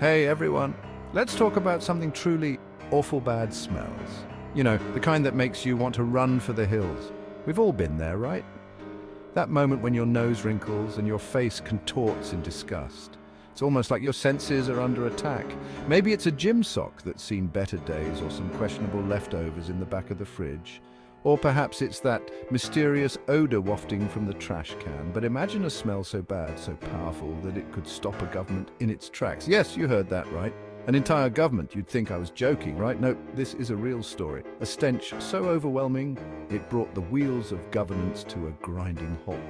Hey everyone, let's talk about something truly awful bad smells. You know, the kind that makes you want to run for the hills. We've all been there, right? That moment when your nose wrinkles and your face contorts in disgust. It's almost like your senses are under attack. Maybe it's a gym sock that's seen better days or some questionable leftovers in the back of the fridge. Or perhaps it's that mysterious odor wafting from the trash can. But imagine a smell so bad, so powerful, that it could stop a government in its tracks. Yes, you heard that right. An entire government. You'd think I was joking, right? No, this is a real story. A stench so overwhelming, it brought the wheels of governance to a grinding halt.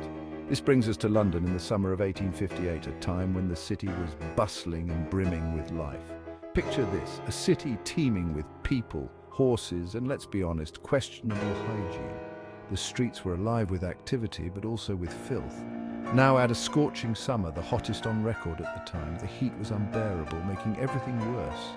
This brings us to London in the summer of 1858, a time when the city was bustling and brimming with life. Picture this, a city teeming with people, horses, and let's be honest, questionable hygiene. The streets were alive with activity, but also with filth. Now add a scorching summer, the hottest on record at the time. The heat was unbearable, making everything worse.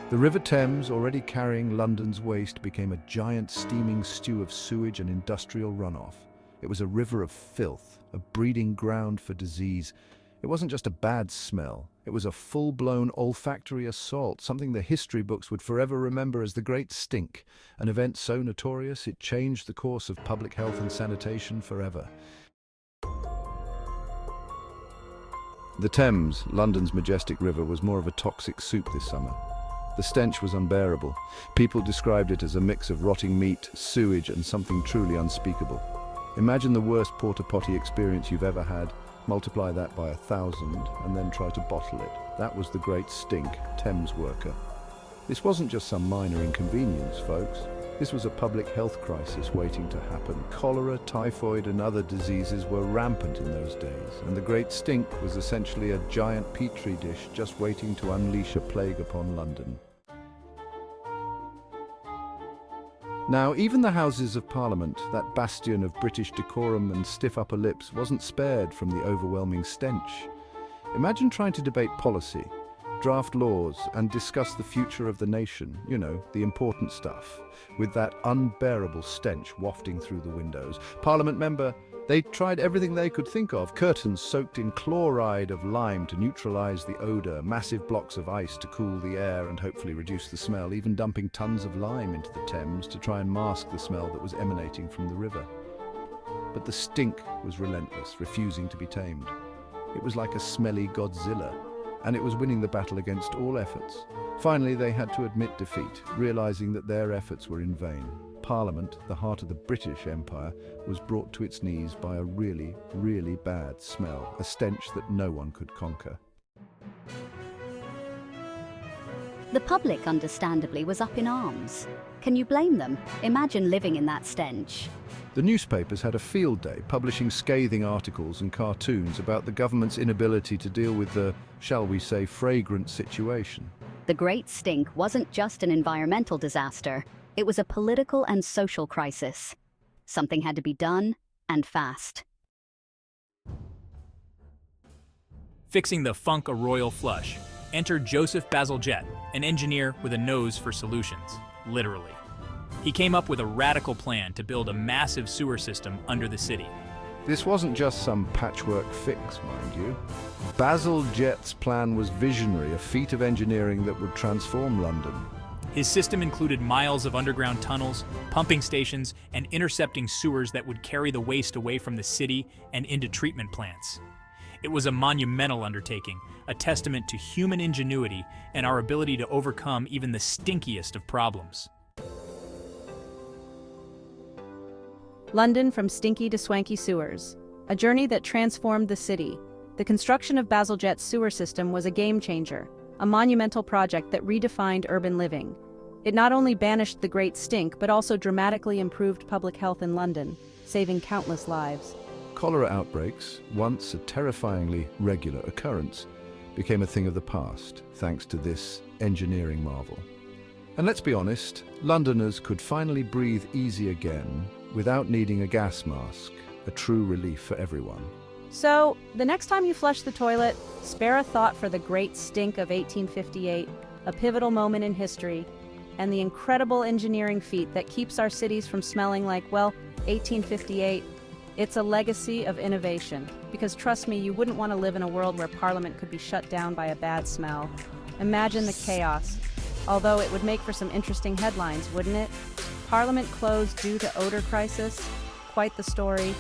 The River Thames, already carrying London's waste, became a giant steaming stew of sewage and industrial runoff. It was a river of filth, a breeding ground for disease. It wasn't just a bad smell. It was a full-blown olfactory assault, something the history books would forever remember as the Great Stink, an event so notorious it changed the course of public health and sanitation forever. The Thames, London's majestic river, was more of a toxic soup this summer. The stench was unbearable. People described it as a mix of rotting meat, sewage, and something truly unspeakable. Imagine the worst porta-potty experience you've ever had. Multiply that by 1,000 and then try to bottle it. That was the Great Stink, Thames worker. This wasn't just some minor inconvenience, folks. This was a public health crisis waiting to happen. Cholera, typhoid, and other diseases were rampant in those days, and the Great Stink was essentially a giant petri dish just waiting to unleash a plague upon London. Now, even the Houses of Parliament, that bastion of British decorum and stiff upper lips, wasn't spared from the overwhelming stench. Imagine trying to debate policy, draft laws, and discuss the future of the nation, you know, the important stuff, with that unbearable stench wafting through the windows. Parliament member, they tried everything they could think of. Curtains soaked in chloride of lime to neutralize the odor, massive blocks of ice to cool the air and hopefully reduce the smell, even dumping tons of lime into the Thames to try and mask the smell that was emanating from the river. But the stink was relentless, refusing to be tamed. It was like a smelly Godzilla, and it was winning the battle against all efforts. Finally, they had to admit defeat, realizing that their efforts were in vain. Parliament, the heart of the British Empire, was brought to its knees by a really, really bad smell, a stench that no one could conquer. The public, understandably, was up in arms. Can you blame them? Imagine living in that stench. The newspapers had a field day, publishing scathing articles and cartoons about the government's inability to deal with the, shall we say, fragrant situation. The Great Stink wasn't just an environmental disaster. It was a political and social crisis. Something had to be done, and fast. Fixing the funk a royal flush. Enter Joseph Bazalgette, an engineer with a nose for solutions, literally. He came up with a radical plan to build a massive sewer system under the city. This wasn't just some patchwork fix, mind you. Basel Jet's plan was visionary, a feat of engineering that would transform London. His system included miles of underground tunnels, pumping stations, and intercepting sewers that would carry the waste away from the city and into treatment plants. It was a monumental undertaking, a testament to human ingenuity and our ability to overcome even the stinkiest of problems. London from stinky to swanky sewers, a journey that transformed the city. The construction of Basel Jet's sewer system was a game changer, a monumental project that redefined urban living. It not only banished the Great Stink, but also dramatically improved public health in London, saving countless lives. Cholera outbreaks, once a terrifyingly regular occurrence, became a thing of the past, thanks to this engineering marvel. And let's be honest, Londoners could finally breathe easy again without needing a gas mask, a true relief for everyone. So, the next time you flush the toilet, spare a thought for the Great Stink of 1858, a pivotal moment in history, and the incredible engineering feat that keeps our cities from smelling like, well, 1858. It's a legacy of innovation, because trust me, you wouldn't want to live in a world where Parliament could be shut down by a bad smell. Imagine the chaos. Although it would make for some interesting headlines, wouldn't it? Parliament closed due to odor crisis. Quite the story.